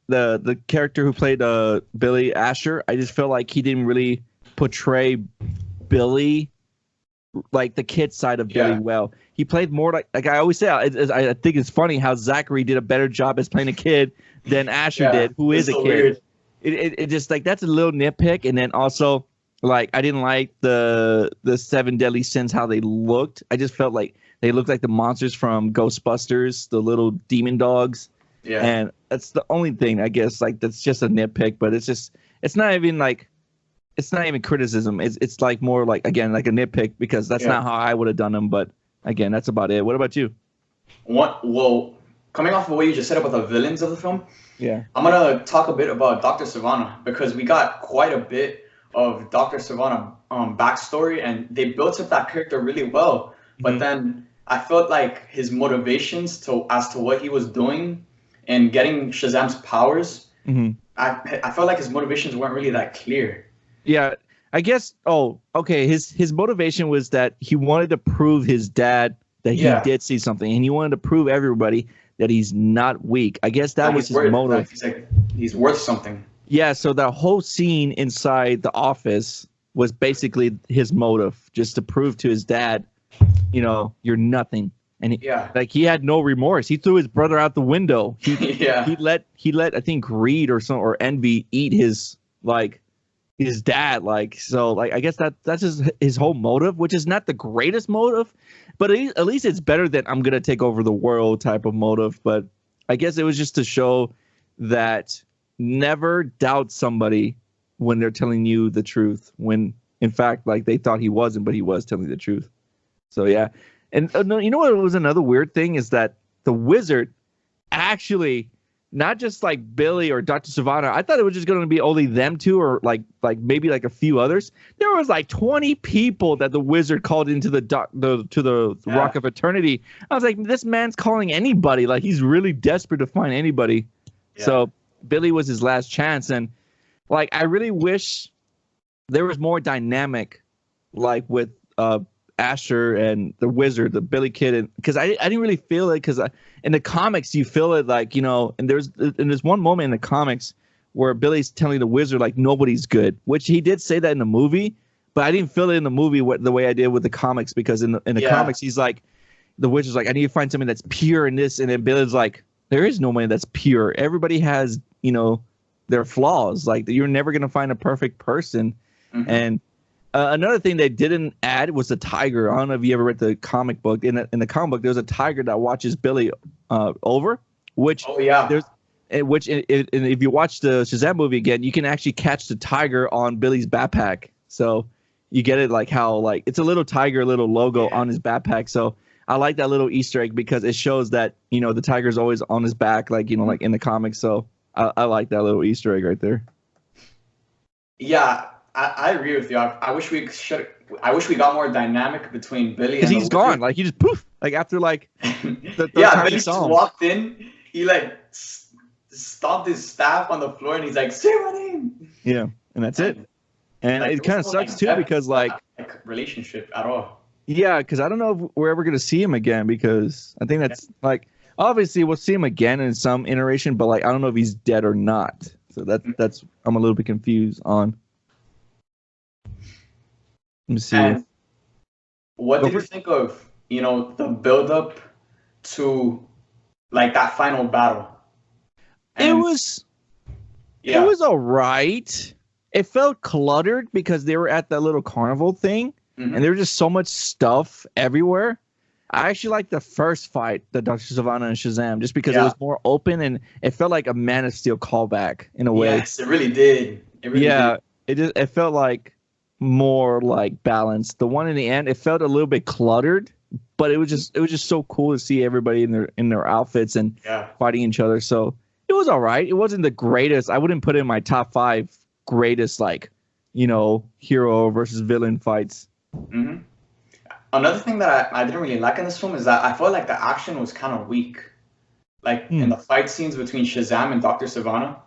Speaker 2: The character who played Billy Asher, I just felt like he didn't really portray Billy, like the kid side of Billy well. He played more like I always say, I think it's funny how Zachary did a better job as playing a kid than Asher did, who is a kid. Weird. It just like that's a little nitpick. And then also like I didn't like the 7 Deadly Sins, how they looked. I just felt like they looked like the monsters from Ghostbusters, the little demon dogs. Yeah. And that's the only thing, I guess, like that's just a nitpick, but it's not even criticism. It's like more like, again, like a nitpick because that's not how I would have done them. But again, that's about it. What about you?
Speaker 1: Well, coming off of what you just said about the villains of the film, I'm going to talk a bit about Dr. Sivana because we got quite a bit of Dr. Sivana backstory and they built up that character really well. But then I felt like his motivations as to what he was doing and getting Shazam's powers, I felt like his motivations weren't really that clear.
Speaker 2: Yeah, I guess. Oh, okay. His motivation was that he wanted to prove his dad that he did see something, and he wanted to prove everybody that he's not weak. I guess that was his motive.
Speaker 1: He's worth something.
Speaker 2: Yeah. So that whole scene inside the office was basically his motive, just to prove to his dad, you're nothing. And he had no remorse. He threw his brother out the window. He let I think greed or envy eat his dad. I guess that's his whole motive, which is not the greatest motive, but at least it's better than I'm gonna take over the world type of motive. But I guess it was just to show that never doubt somebody when they're telling you the truth. When in fact, like they thought he wasn't, but he was telling the truth. So yeah. And you know what was another weird thing is that the wizard actually, not just like Billy or Dr. Sivana, I thought it was just going to be only them two or like maybe like a few others. There was like 20 people that the wizard called into the Rock of Eternity. I was like, this man's calling anybody. Like he's really desperate to find anybody. Yeah. So Billy was his last chance. And like I really wish there was more dynamic like with Asher and the wizard, the Billy kid, and because I didn't really feel it because in the comics you feel it like and there's one moment in the comics where Billy's telling the wizard like nobody's good, which he did say that in the movie, but I didn't feel it in the movie the way I did with the comics because in the comics he's like the wizard's like I need to find something that's pure in this, and then Billy's like there is no one that's pure. Everybody has their flaws. Like you're never gonna find a perfect person, and another thing they didn't add was the tiger. I don't know if you ever read the comic book. In the comic book, there's a tiger that watches Billy over, which if you watch the Shazam movie again, you can actually catch the tiger on Billy's backpack. So you get it like how like it's a little tiger, little logo on his backpack. So I like that little Easter egg because it shows that the tiger's always on his back, like like in the comics. So I like that little Easter egg right there.
Speaker 1: Yeah. I agree with you. I wish we got more dynamic between Billy and
Speaker 2: he's gone. Like he just poof. Like after like
Speaker 1: the time Billy just walked in. He like stomped his staff on the floor and he's like, "Say my name."
Speaker 2: Yeah, and that's it. And it kind of sucks too because like
Speaker 1: relationship at all.
Speaker 2: Yeah, because I don't know if we're ever gonna see him again because I think that's like obviously we'll see him again in some iteration, but like I don't know if he's dead or not. So that's I'm a little bit confused on. Let me see.
Speaker 1: And what did you think of, the build-up to like that final battle?
Speaker 2: And it was all right. It felt cluttered because they were at that little carnival thing, and there was just so much stuff everywhere. I actually liked the first fight, the Dr. Sivana and Shazam, just because it was more open and it felt like a Man of Steel callback in a way.
Speaker 1: Yes, it really did.
Speaker 2: It felt like more like balanced. The one in the end, it felt a little bit cluttered, but it was just so cool to see everybody in their outfits and fighting each other. So it was all right. It wasn't the greatest. I wouldn't put it in my top 5 greatest, hero versus villain fights.
Speaker 1: Mm-hmm. Another thing that I didn't really like in this film is that I felt like the action was kind of weak. Like in the fight scenes between Shazam and Dr. Sivana,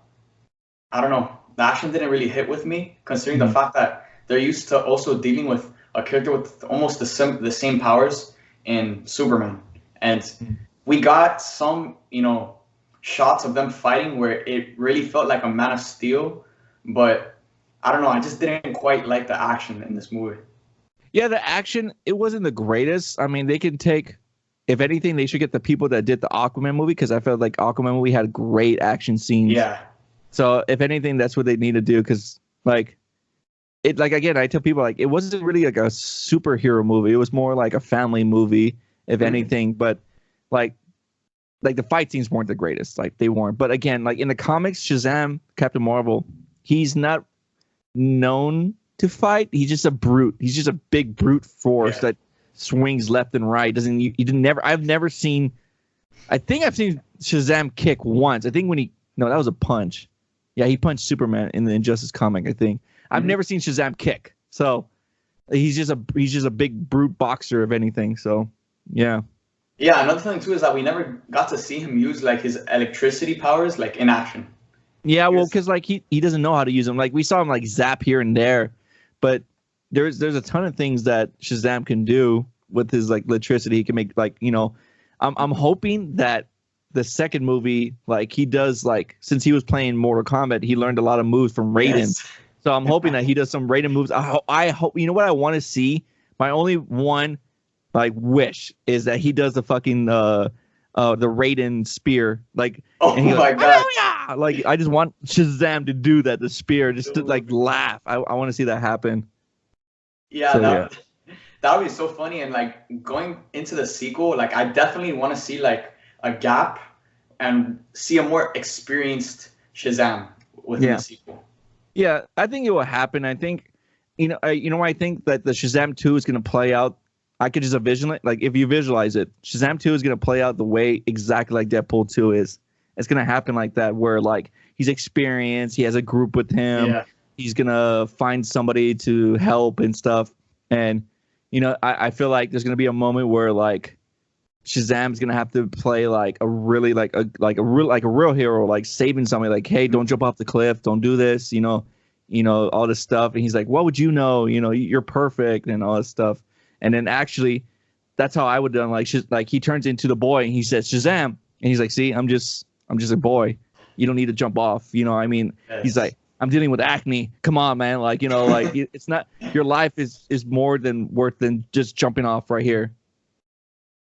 Speaker 1: I don't know. The action didn't really hit with me, considering the fact that they're used to also dealing with a character with almost the same powers in Superman. And we got some, shots of them fighting where it really felt like a Man of Steel. But I don't know. I just didn't quite like the action in this movie.
Speaker 2: Yeah, the action, it wasn't the greatest. I mean, they can take, if anything, they should get the people that did the Aquaman movie, because I felt like Aquaman movie had great action scenes.
Speaker 1: Yeah.
Speaker 2: So if anything, that's what they need to do, because again, I tell people it wasn't really like a superhero movie. It was more like a family movie, if anything. But like the fight scenes weren't the greatest. Like they weren't. But again, like in the comics, Shazam, Captain Marvel, he's not known to fight. He's just a brute. He's just a big brute force that swings left and right. I've never seen. I think I've seen Shazam kick once. I think that was a punch. Yeah, he punched Superman in the Injustice comic, I think. I've never seen Shazam kick. So he's just a big brute boxer, if anything. So yeah.
Speaker 1: Yeah, another thing too is that we never got to see him use his electricity powers in action.
Speaker 2: Yeah, well, because he doesn't know how to use them. Like we saw him zap here and there, but there's a ton of things that Shazam can do with his electricity. He can make I'm hoping that the second movie he does since he was playing Mortal Kombat, he learned a lot of moves from Raiden. Yes. So I'm hoping that he does some Raiden moves. I hope, you know what I want to see? My only one wish is that he does the fucking the Raiden spear.
Speaker 1: Oh my god.
Speaker 2: I just want Shazam to do that, the spear, just to laugh. I want to see that happen.
Speaker 1: Yeah, so, that would be so funny. And going into the sequel, I definitely want to see a gap and see a more experienced Shazam within the sequel.
Speaker 2: Yeah, I think it will happen. I think, I think that the Shazam 2 is going to play out. I could just visualize, if you visualize it, Shazam 2 is going to play out the way exactly like Deadpool 2 is. It's going to happen like that, where he's experienced, he has a group with him, he's going to find somebody to help and stuff. And, I feel like there's going to be a moment where Shazam's going to have to play a really a real hero, saving somebody, hey, don't jump off the cliff, don't do this, all this stuff. And he's like, what would you know? You're perfect and all this stuff. And then actually, that's how I would have done. He turns into the boy and he says Shazam, and he's like, see, I'm just a boy. You don't need to jump off. Yes. He's like, I'm dealing with acne. Come on, man. It's not, your life is more than worth than just jumping off right here.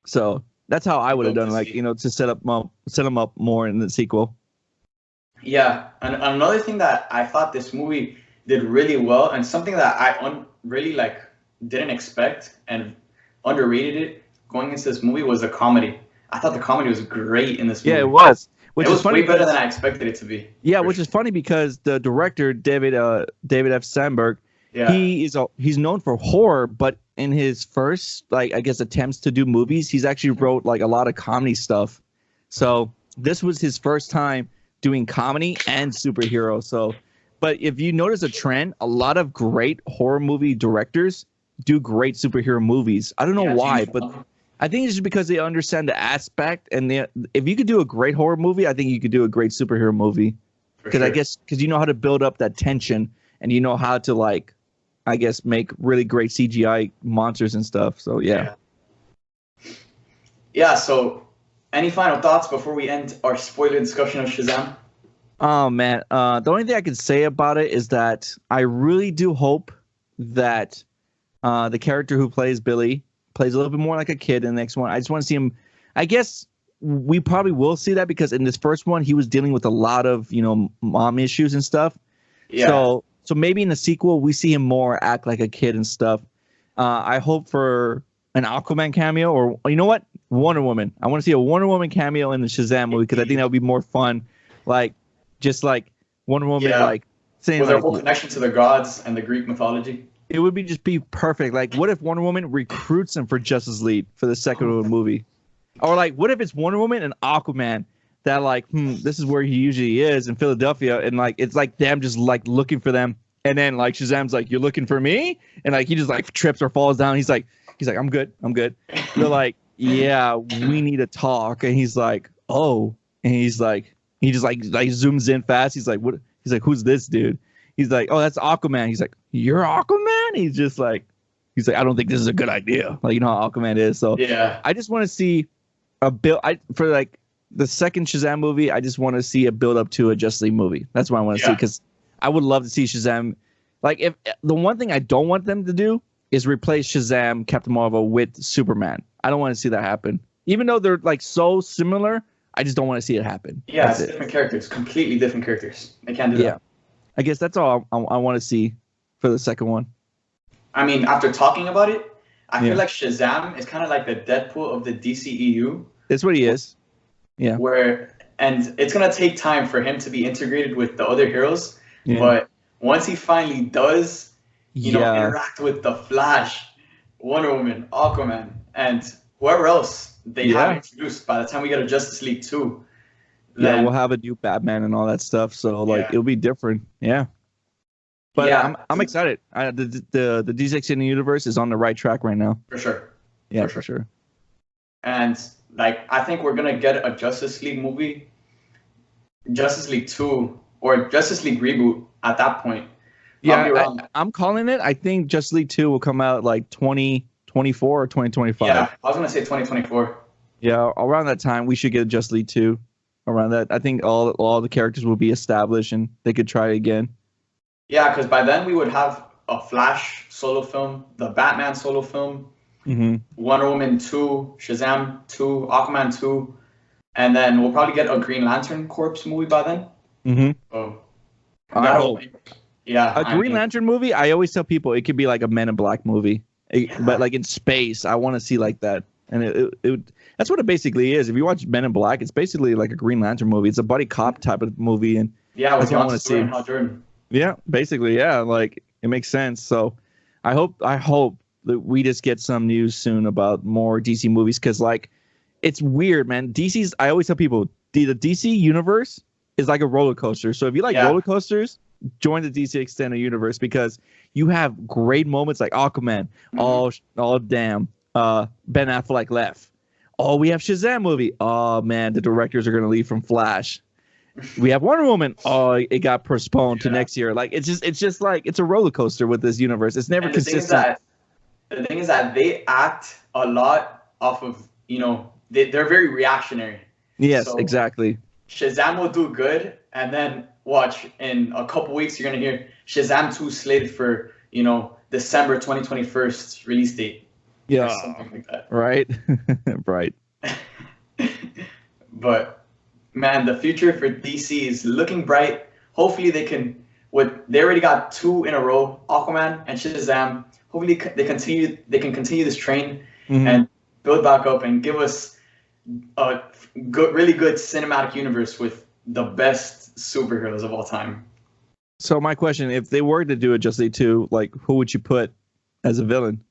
Speaker 2: So that's how I would have done, to set him up more in the sequel.
Speaker 1: Yeah, and another thing that I thought this movie did really well, and something that I really didn't expect and underrated it going into this movie, was the comedy. I thought the comedy was great in this movie.
Speaker 2: Yeah, it was. Which
Speaker 1: was way better than I expected it to be.
Speaker 2: Yeah, which is funny because the director, David F. Sandberg, he's known for horror, but in his first attempts to do movies, he's actually wrote a lot of comedy stuff. So this was his first time doing comedy and superhero. So, but if you notice a trend, a lot of great horror movie directors do great superhero movies. I don't know why, but I think it's just because they understand the aspect, and if you could do a great horror movie, I think you could do a great superhero movie. Because I guess you know how to build up that tension, and you know how to make really great CGI monsters and stuff. So yeah.
Speaker 1: So any final thoughts before we end our spoiler discussion of Shazam?
Speaker 2: Oh man, the only thing I can say about it is that I really do hope that The character who plays Billy plays a little bit more like a kid in the next one. I just want to see him. I guess we probably will see that because in this first one he was dealing with a lot of mom issues and stuff. Yeah. So maybe in the sequel we see him more act like a kid and stuff. I hope for an Aquaman cameo, or you know what, Wonder Woman. I want to see a Wonder Woman cameo in the Shazam movie because I think that would be more fun. Like just like Wonder Woman, like saying
Speaker 1: with their whole connection to the gods and the Greek mythology.
Speaker 2: It would be perfect. Like, what if Wonder Woman recruits him for Justice League for the second movie? Or like, what if it's Wonder Woman and Aquaman that like, this is where he usually is in Philadelphia, and like it's like them just like looking for them, and then like Shazam's like, you're looking for me, and like he just like trips or falls down. He's like, I'm good. They're like, yeah, we need to talk, and he's like, oh, and he just like zooms in fast. He's like, what? He's like, who's this dude? He's like, oh, that's Aquaman. He's like, you're Aquaman? He's like, I don't think this is a good idea. Like, you know how Aquaman is. So yeah, I just want to see a build for like the second Shazam movie. I just want to see a build up to a Justice League movie. That's what I want to see, because I would love to see Shazam. Like, if the one thing I don't want them to do is replace Shazam, Captain Marvel with Superman. I don't want to see that happen. Even though they're like so similar, I just don't want to see it happen.
Speaker 1: Yeah, it's different characters, completely different characters. They can't do that.
Speaker 2: I guess that's all I want to see for the second one.
Speaker 1: I mean, after talking about it, I feel like Shazam is kind of like the Deadpool of the DCEU.
Speaker 2: That's what he is. Yeah.
Speaker 1: And it's going to take time for him to be integrated with the other heroes. Yeah. But once he finally does, interact with the Flash, Wonder Woman, Aquaman, and whoever else they have introduced by the time we get a Justice League 2.
Speaker 2: Then, we'll have a new Batman and all that stuff. So like it'll be different. Yeah. But I'm excited. The DC Extended Universe is on the right track right now.
Speaker 1: For sure.
Speaker 2: Yeah, for sure.
Speaker 1: And like I think we're gonna get a Justice League movie, Justice League 2 or Justice League reboot at that point.
Speaker 2: Yeah, I'm calling it. I think Justice League 2 will come out like 2024 or 2025.
Speaker 1: Yeah, I was gonna say 2024.
Speaker 2: Yeah, around that time we should get a Justice League 2. Around that, I think all the characters will be established and they could try again.
Speaker 1: Yeah, because by then we would have a Flash solo film, the Batman solo film, Wonder Woman 2, Shazam 2, Aquaman 2, and then we'll probably get a Green Lantern Corps movie by then. So,
Speaker 2: I hope. Yeah, a Green Lantern movie. I always tell people it could be like a Men in Black movie, but like in space. I want to see like that, and it that's what it basically is. If you watch Men in Black, it's basically like a Green Lantern movie. It's a buddy cop type of movie, and
Speaker 1: that's what I want to see.
Speaker 2: Yeah, basically, like it makes sense. So I hope that we just get some news soon about more DC movies, because like it's weird, man. DC's, I always tell people, the DC universe is like a roller coaster. So if you like roller coasters, join the DC Extended Universe, because you have great moments like Aquaman. Oh damn, Ben Affleck left. Oh, we have Shazam movie. Oh man, the directors are gonna leave from Flash. We have Wonder Woman. Oh, it got postponed to next year. Like it's just like it's a roller coaster with this universe. It's never consistent.
Speaker 1: The thing is that they act a lot off of they're very reactionary.
Speaker 2: Yes, so exactly.
Speaker 1: Shazam will do good, and then watch in a couple weeks you're gonna hear Shazam 2 slated for December 2021 release date.
Speaker 2: Yeah,
Speaker 1: something like that.
Speaker 2: Right, right.
Speaker 1: But man, the future for DC is looking bright. Hopefully they can. They already got 2 in a row, Aquaman and Shazam. Hopefully they can continue this train and build back up and give us a really good cinematic universe with the best superheroes of all time.
Speaker 2: So my question, if they were to do a Justice League 2, like who would you put as a villain?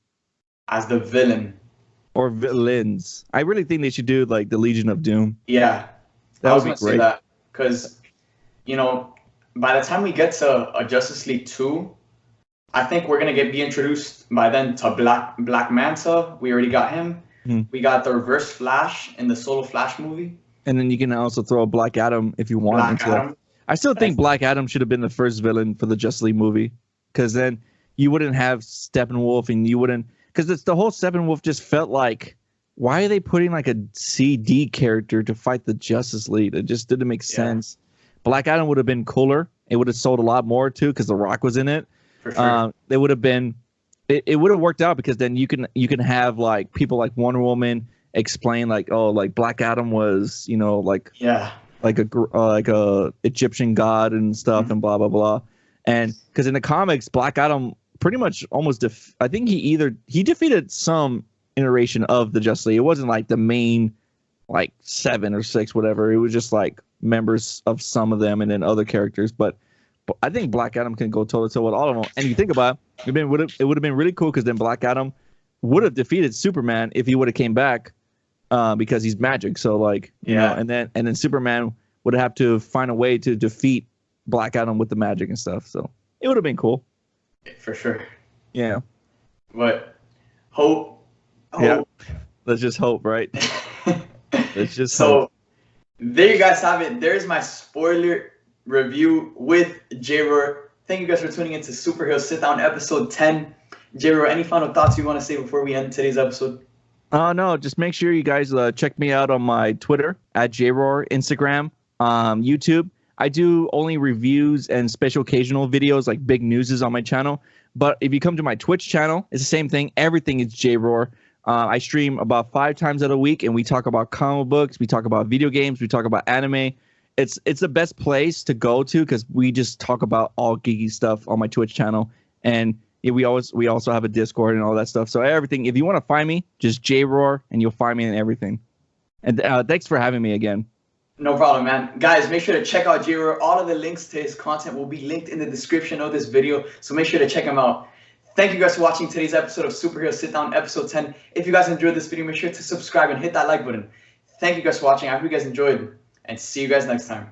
Speaker 1: As the villain.
Speaker 2: Or villains. I really think they should do like the Legion of Doom.
Speaker 1: Yeah.
Speaker 2: That would be great.
Speaker 1: Say that because, by the time we get to a Justice League 2, I think we're going to be introduced by then to Black Manta. We already got him. We got the Reverse Flash in the solo Flash movie. And
Speaker 2: then you can also throw a Black Adam if you want. I still think Black Adam should have been the first villain for the Justice League movie, because then you wouldn't have Steppenwolf, and you wouldn't, because the whole Steppenwolf just felt like, why are they putting like a CD character to fight the Justice League? It just didn't make sense. Black Adam would have been cooler. It would have sold a lot more too, because The Rock was in it.
Speaker 1: For sure.
Speaker 2: It it would have worked out because then you can have like people like Wonder Woman explain like, oh, like Black Adam was, you know, like like a Egyptian god and stuff and blah blah blah. And because in the comics, Black Adam pretty much almost I think he defeated some iteration of the Justice League. It wasn't like the main like 7 or 6 whatever. It was just like members of some of them and then other characters. But I think Black Adam can go toe to toe with all of them. And you think about it, it would have been really cool because then Black Adam would have defeated Superman if he would have came back because he's magic. So like you know, and then Superman would have to find a way to defeat Black Adam with the magic and stuff. So it would have been cool.
Speaker 1: For sure.
Speaker 2: Yeah.
Speaker 1: But hope.
Speaker 2: Yeah. Let's just hope, right? Let's just hope.
Speaker 1: There you guys have it. There's my spoiler review with Jaeroar. Thank you guys for tuning into Superhero Sitdown episode 10. Jaeroar, any final thoughts you want to say before we end today's episode?
Speaker 2: No, just make sure you guys check me out on my Twitter at Jaeroar, Instagram, YouTube. I do only reviews and special occasional videos like big news is on my channel. But if you come to my Twitch channel, it's the same thing. Everything is Jaeroar. I stream about 5 times out of a week, and we talk about comic books, we talk about video games, we talk about anime. It's the best place to go to because we just talk about all geeky stuff on my Twitch channel. And we also have a Discord and all that stuff. So everything, if you want to find me, just Jaeroar, and you'll find me in everything. And thanks for having me again.
Speaker 1: No problem, man. Guys, make sure to check out Jaeroar. All of the links to his content will be linked in the description of this video, so make sure to check him out. Thank you guys for watching today's episode of Superhero Sitdown, episode 10. If you guys enjoyed this video, make sure to subscribe and hit that like button. Thank you guys for watching. I hope you guys enjoyed, and see you guys next time.